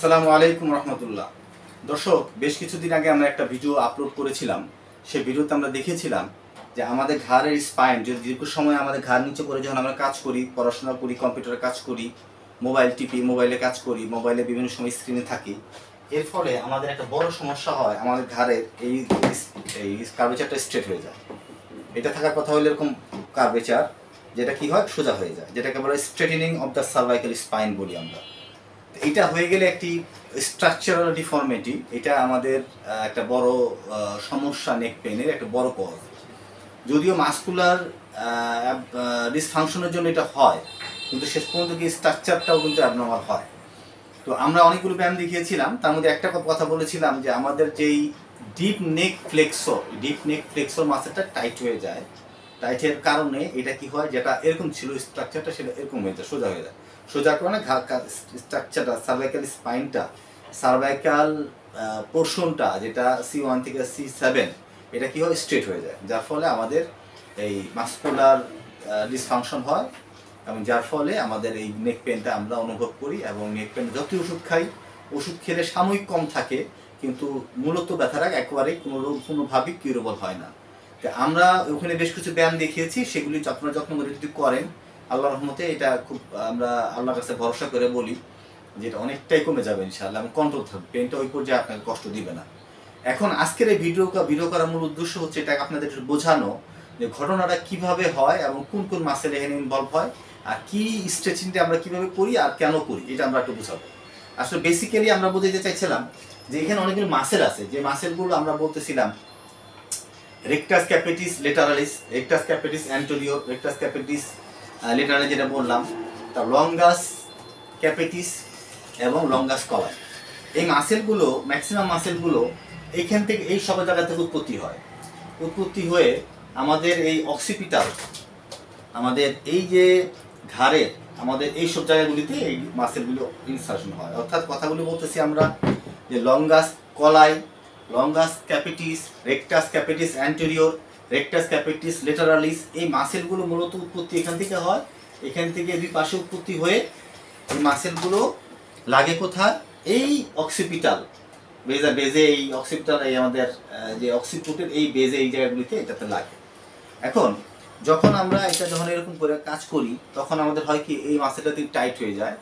আসসালামু আলাইকুম রহমতুল্লাহ। দর্শক, বেশ কিছুদিন আগে আমরা একটা ভিডিও আপলোড করেছিলাম। সেই ভিডিওতে আমরা দেখেছিলাম যে আমাদের ঘাড়ের স্পাইন, যদি দীর্ঘ সময় আমাদের ঘাড় নিচে করে যখন আমরা কাজ করি, পড়াশোনা করি, কম্পিউটারে কাজ করি, মোবাইল টিপি, মোবাইলে কাজ করি, মোবাইলে বিভিন্ন সময় স্ক্রিনে থাকি, এর ফলে আমাদের একটা বড় সমস্যা হয়। আমাদের ঘাড়ের এই এই কার্ভেচারটা স্ট্রেট হয়ে যায়। এটা থাকার কথা হলো এরকম কার্ভেচার, যেটা কি হয়, সোজা হয়ে যায়, যেটাকে বলে straightening of the cervical spine বলি আমরা। এটা হয়ে গেলে একটি স্ট্রাকচারাল ডিফর্মিটি, এটা আমাদের একটা বড় সমস্যা, নেক পেনের একটা বড় কজ। যদিও মাসকুলার ডিসফাংশনের জন্য এটা হয়, কিন্তু শেষ পর্যন্ত কি স্ট্রাকচারটাও কিন্তু অ্যাবনর্মাল হয়। তো আমরা অনেকগুলো ব্যায়াম দেখিয়েছিলাম, তার মধ্যে একটা কথা বলেছিলাম যে আমাদের যেই ডিপ নেক ফ্লেক্সর মাসেলটা টাইট হয়ে যায়। টাইটের কারণে এটা কি হয়, যেটা এরকম ছিল স্ট্রাকচারটা, সেটা এরকম হয়ে যায়, সোজা হয়ে যায়। সোজার কারণে স্ট্রাকচারটা, সার্ভাইকাল স্পাইনটা, সার্ভাইকাল পোর্শনটা, যেটা C1 থেকে C7, এটা কি হয়, স্ট্রেট হয়ে যায়, যার ফলে আমাদের এই মাসকুলার ডিসফাংশন হয়, এবং যার ফলে আমাদের এই নেক পেনটা আমরা অনুভব করি। এবং নেক পেন যতই ওষুধ খাই, ওষুধ খেলে সাময়িক কম থাকে, কিন্তু মূলত ব্যথাটা একেবারেই কোনোভাবেই কিউরেবল হয় না। তো আমরা ওখানে বেশ কিছু ব্যায়াম দেখিয়েছি, সেগুলি আপনারা যত্ন করে যদি করেন, আল্লাহর রহমতে এটা খুব, আমরা আল্লাহর কাছে ভরসা করে বলি যে এটা অনেকটাই কমে যাবে ইনশাআল্লাহ, এবং কন্ট্রোল থাকবে, পেনটা ওই পর্যায়ে আপনাকে কষ্ট দিবে না। এখন আজকের এই ভিডিও করার মূল উদ্দেশ্য হচ্ছে এটা আপনাদের বোঝানো যে ঘটনাটা কিভাবে হয় এবং কোন কোন মাসেল এখানে ইনভলভ হয়, আর কি স্ট্রেচিংটা আমরা কিভাবে করি আর কেন করি, এটা আমরা একটু বোঝাবো। আসলে বেসিক্যালি আমরা বোঝাতে চাইছিলাম যে এখানে অনেকগুলো মাসেল আছে, যে মাসেলগুলো আমরা বলতেছিলাম rectus capitis lateralis, rectus capitis anterior, rectus capitis lateralis যেটা বললাম, তার লঙ্গাস ক্যাপিটিস এবং লঙ্গাস কলাই। এই মাসেলগুলো, ম্যাক্সিমাম মাসেলগুলো এইখান থেকে, এই সব জায়গা থেকে উৎপত্তি হয়ে আমাদের এই অক্সিপিটাল, আমাদের এই যে ঘাড়ের, আমাদের এই সব জায়গাগুলিতে এই মাসেলগুলো ইনসার্শন হয়। অর্থাৎ কথাগুলো বলতেছি আমরা যে longus colli, longus capitis, rectus capitis anterior, rectus capitis lateralis, এই মাসেলগুলো মূলত উৎপত্তি এখান থেকে হয়। এখান থেকে দুই পাশে উৎপত্তি হয়ে এই মাসেলগুলো লাগে কোথায়, এই অক্সিপিটাল বেজে, এই অক্সিপিটাল, এই আমাদের যে অক্সিপুটের এই বেজে, এই জায়গাগুলিতে এটাতে লাগে। এখন যখন আমরা এটা যখন এরকম করে কাজ করি, তখন আমাদের হয় কি, এই মাসেলটা টাইট হয়ে যায়,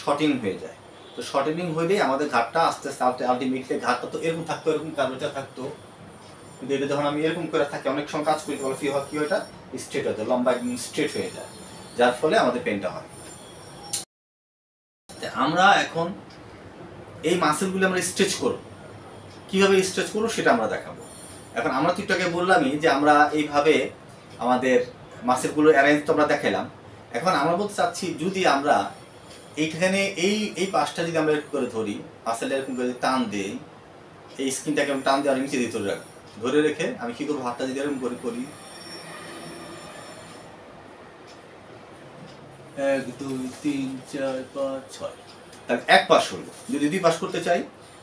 শর্টিং হয়ে যায়। তো শর্টেনিং হইলেই আমাদের ঘাটটা আস্তে আস্তে আলটিমেটলি ঘাটটা তো এরকম থাকতো, এরকম কার্ভেচার থাকতো, কিন্তু এটা যখন আমি এরকম করে থাকি, অনেক সময় কাজ করি, তখন কি হয়, এটা স্ট্রেট হয়ে যায়, লম্বা একদম স্ট্রেট হয়ে যায়, যার ফলে আমাদের পেনটা হয়। আমরা এখন এই মাসেলগুলো আমরা স্ট্রেচ করব, কিভাবে স্ট্রেচ করবো সেটা আমরা দেখাবো। এখন আমরা তো একটু আগে বললামই যে আমরা এইভাবে আমাদের মাসেলগুলো অ্যারেঞ্জ তো আমরা দেখালাম। এখন আমরা বলতে চাচ্ছি, যদি আমরা এইখানে এই পাশটা যদি আমরা এরকম করে ধরি, মাসেলটা এরকম করে টান দিই, এই স্কিনটাকে আমি টান দিয়ে আর নিচে দিয়ে ধরে রাখবো, ধরে রেখে আমি কি করবো, হাতটা যদি এরকম করে করি, 1 2 3 4 5 6, তাহলে এক পাশ হলো। যদি দুই পাশ করতে চাই,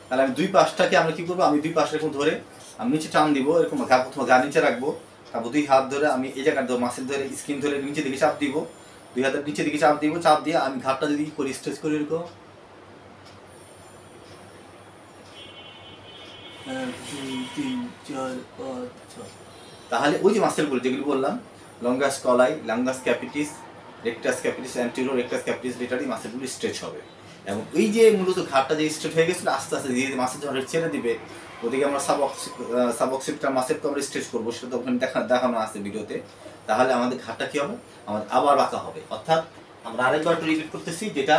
তাহলে আমি দুই পাশটাকে আমরা কি করবো, আমি দুই পাশে এরকম ধরে আমি নিচে টান দিব, এরকম প্রথমে গা নিচে রাখবো, তারপর দুই হাত ধরে আমি এই জায়গার মাসেল ধরে, স্কিন ধরে নিচে দিকে চাপ দিব, দুই হাতের নিচে দিকে চাপ দিব, চাপ দিয়ে আমি ঘাটটা যদি করি, স্ট্রেচ করি এরকম 1 2 3 4 5 6, তাহলে ওই যে মাসেলগুলো যেগুলো বললাম, longus colli, longus capitis, rectus capitis anterior, rectus capitis lateralis, মাসেলগুলো স্ট্রেচ হবে। এবং এই যে মূলত ঘাটটা যে স্ট্রেট হয়ে গেছিলো, আস্তে আস্তে ধীরে ধীরে মাসেল যখন ছেড়ে দিবে, ওদিকে আমরা সাবঅক্সিপিটাল মাসেলকে আমরা স্ট্রেচ করবো, সেটা তো ওখানে দেখানো আছে ভিডিওতে। তাহলে আমাদের ঘাটটা কী হবে, আমাদের আবার বাঁকা হবে। অর্থাৎ আমরা আরেকবার একটু রিপিট করতেছি, যেটা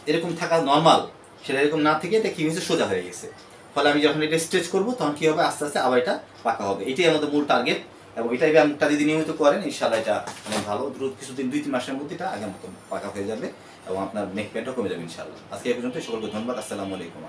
এরকম থাকা নর্মাল, সেটা এরকম না থেকে এটা কী হয়েছে, সোজা হয়ে গেছে। ফলে আমি যখন এটা স্ট্রেচ করবো, তখন কী হবে, আস্তে আস্তে আবার এটা বাঁকা হবে। এটাই আমাদের মূল টার্গেট, এবং এটাই ব্যায়ামটা যদি নিয়মিত করেন, ইনশাআল্লাহ এটা অনেক ভালো, দ্রুত কিছুদিন 2-3 মাসের মধ্যে এটা আগের মতো পাকা হয়ে যাবে, এবং আপনার নেক পেনটা কমে যাবে ইনশাআল্লাহ। আজকে এই পর্যন্ত, সকলকে ধন্যবাদ। আসসালামু আলাইকুম।